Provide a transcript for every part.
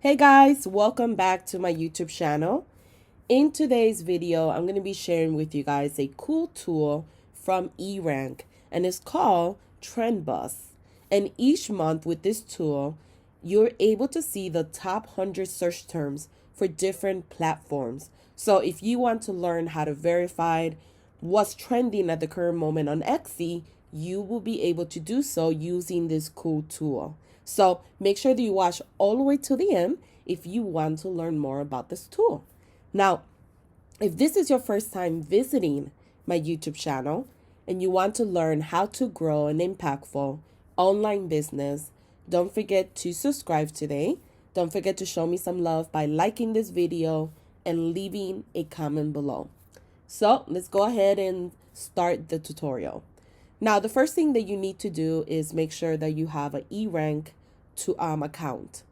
Hey guys, welcome back to my YouTube channel. In today's video, I'm going to be sharing with you guys a cool tool from Erank, and it's called Trend Bus. And each month with this tool, you're able to see the top 100 search terms for different platforms. So if you want to learn how to verify what's trending at the current moment on Etsy, you will be able to do so using this cool tool. So make sure that you watch all the way to the end if you want to learn more about this tool. Now, if this is your first time visiting my YouTube channel and you want to learn how to grow an impactful online business, don't forget to subscribe today. Don't forget to show me some love by liking this video and leaving a comment below. So let's go ahead and start the tutorial. Now, the first thing that you need to do is make sure that you have an Erank account.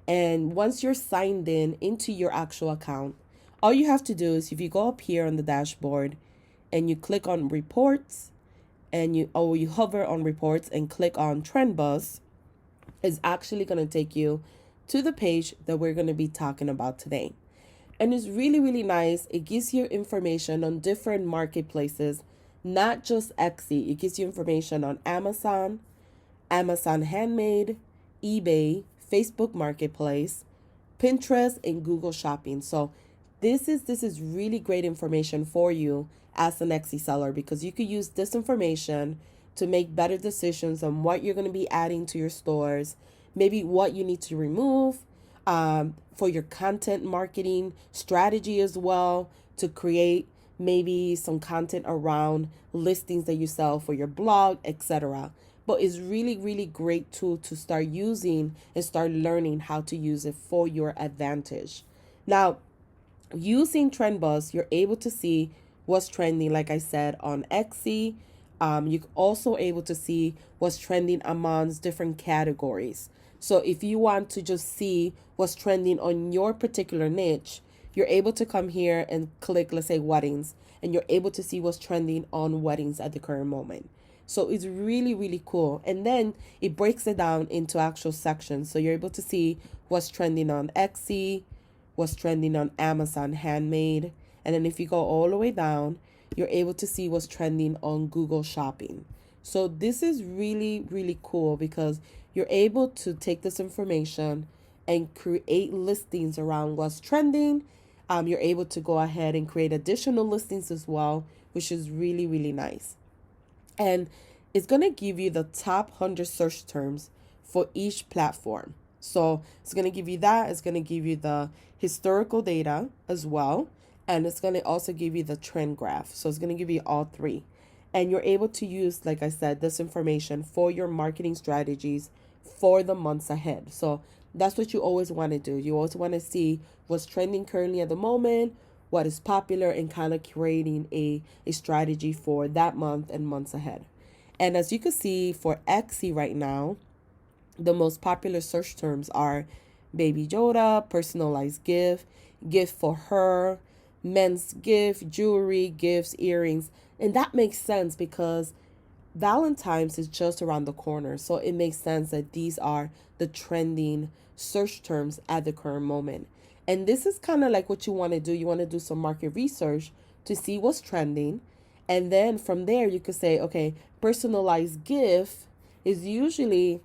And once you're signed in into your actual account, all you have to do is if you go up here on the dashboard and you click on reports and you hover on reports and click on Trend Bus, it's actually going to take you to the page that we're going to be talking about today. And it's really, really nice. It gives you information on different marketplaces, not just Etsy. It gives you information on Amazon, Amazon Handmade, eBay, Facebook Marketplace, Pinterest, and Google Shopping. So this is really great information for you as an Etsy seller because you could use this information to make better decisions on what you're going to be adding to your stores, maybe what you need to remove, for your content marketing strategy as well, to create maybe some content around listings that you sell for your blog, etc. But it's really, really great tool to start using and start learning how to use it for your advantage. Now, using Trend Bus, you're able to see what's trending, like I said, on Etsy. You're also able to see what's trending amongst different categories. So if you want to just see what's trending on your particular niche, you're able to come here and click, let's say, weddings, and you're able to see what's trending on weddings at the current moment. So it's really, really cool. And then it breaks it down into actual sections. So you're able to see what's trending on Etsy, what's trending on Amazon Handmade. And then if you go all the way down, you're able to see what's trending on Google Shopping. So this is really, really cool because you're able to take this information and create listings around what's trending. You're able to go ahead and create additional listings as well, which is really, really nice. And it's going to give you the top 100 search terms for each platform. So it's going to give you that. It's going to give you the historical data as well. And it's going to also give you the trend graph. So it's going to give you all three. And you're able to use, like I said, this information for your marketing strategies for the months ahead. So that's what you always want to do. You always want to see what's trending currently at the moment, what is popular, and kind of creating a strategy for that month and months ahead. And as you can see for Etsy right now, the most popular search terms are baby Yoda, personalized gift, gift for her, men's gift, jewelry, gifts, earrings. And that makes sense because Valentine's is just around the corner. So it makes sense that these are the trending search terms at the current moment. And this is kind of like what you want to do. You want to do some market research to see what's trending. And then from there, you could say, okay, personalized gift is usually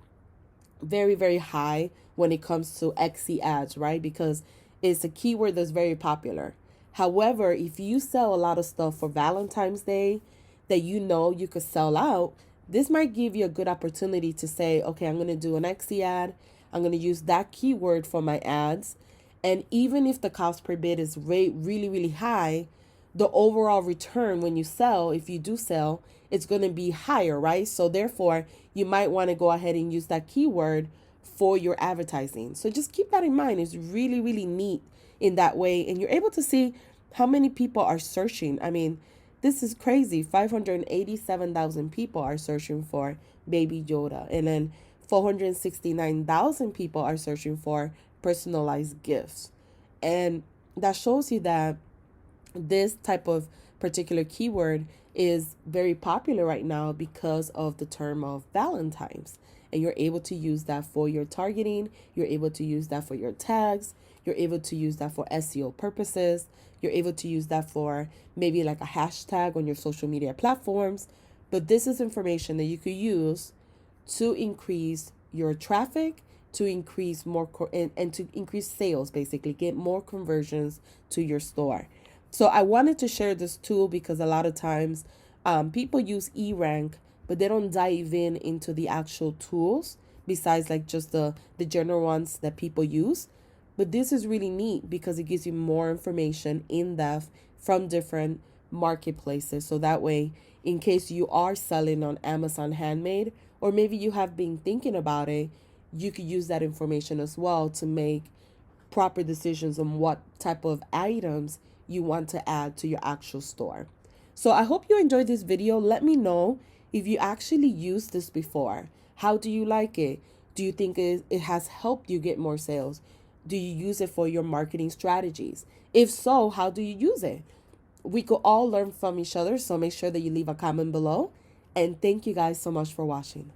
very, very high when it comes to Etsy ads, right? Because it's a keyword that's very popular. However, if you sell a lot of stuff for Valentine's Day that you could sell out, this might give you a good opportunity to say, okay, I'm going to do an Etsy ad. I'm going to use that keyword for my ads. And even if the cost per bid is really, really high, the overall return when you sell, if you do sell, it's going to be higher, right? So therefore, you might want to go ahead and use that keyword for your advertising. So just keep that in mind. It's really, really neat in that way. And you're able to see how many people are searching. I mean, this is crazy. 587,000 people are searching for Baby Yoda. And then 469,000 people are searching for personalized gifts. And that shows you that this type of particular keyword is very popular right now because of the term of Valentine's. and you're able to use that for your targeting. You're able to use that for your tags. You're able to use that for SEO purposes. You're able to use that for maybe like a hashtag on your social media platforms. But this is information that you could use to increase your traffic, to increase more and to increase sales, basically get more conversions to your store. So I wanted to share this tool because a lot of times people use Erank, but they don't dive in into the actual tools besides like just the general ones that people use. But this is really neat because it gives you more information in depth from different marketplaces. So that way, in case you are selling on Amazon Handmade, or maybe you have been thinking about it, you could use that information as well to make proper decisions on what type of items you want to add to your actual store. So I hope you enjoyed this video. Let me know if you actually used this before. How do you like it? Do you think it has helped you get more sales? Do you use it for your marketing strategies? If so, how do you use it? We could all learn from each other, so make sure that you leave a comment below. And thank you guys so much for watching.